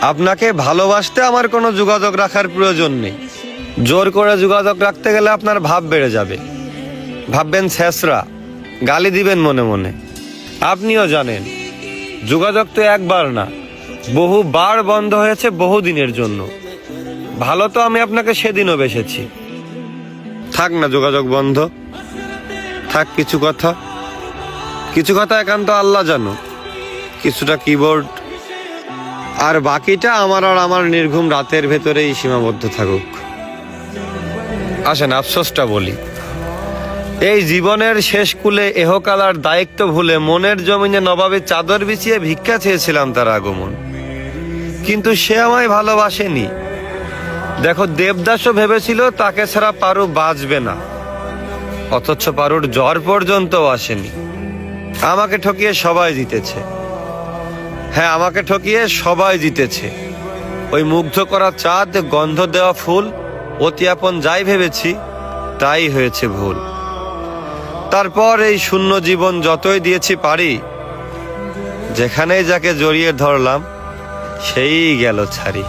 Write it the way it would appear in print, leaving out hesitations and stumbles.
আপনাকে ভালোবাসতে আমার কোনো যোগাযোগ রাখার প্রয়োজন নেই। জোর করে যোগাযোগ রাখতে গেলে আপনার ভাব বেড়ে যাবে, ভাববেন ছেঁচড়া, গালি দিবেন মনে মনে। আপনিও জানেন যোগাযোগ তো একবার না, বহুবার বন্ধ হয়েছে বহুদিনের জন্য। ভালো তো আমি আপনাকে সেদিনও বেসেছি। থাক না যোগাযোগ বন্ধ, থাক কিছু কথা একান্ত আল্লাহ জানো, কিছুটা কিবোর্ড, আর বাকিটা আমার আর আমার নির্ঘুম রাতের ভেতরেই সীমাবদ্ধ থাকুক। আসেন আফসোসটা বলি, এই জীবনের শেষ কুলে এহকালার দায়িত্ব ভুলে মনের জমিনে নবাবে চাদর বিছিয়ে ভিক্ষা চেয়েছিলাম তার আগমন, কিন্তু সে আমায় ভালোবাসেনি। দেখো দেবদাসও ভেবেছিল তাকে ছাড়া পারু বাঁচবে না, অথচ পারুর জ্বর পর্যন্ত আসেনি। আমাকে ঠকিয়ে সবাই জিতেছে, হ্যাঁ আমাকে ঠকিয়ে সবাই জিতেছে। ওই মুগ্ধ করা চাঁদ, গন্ধ দেওয়া ফুল, অতি আপন যাই ভেবেছি তাই হয়েছে ভুল। তারপর এই শূন্য জীবন যতই দিয়েছি পারি, যেখানেই যাকে জড়িয়ে ধরলাম সেই গেল ছাড়ি।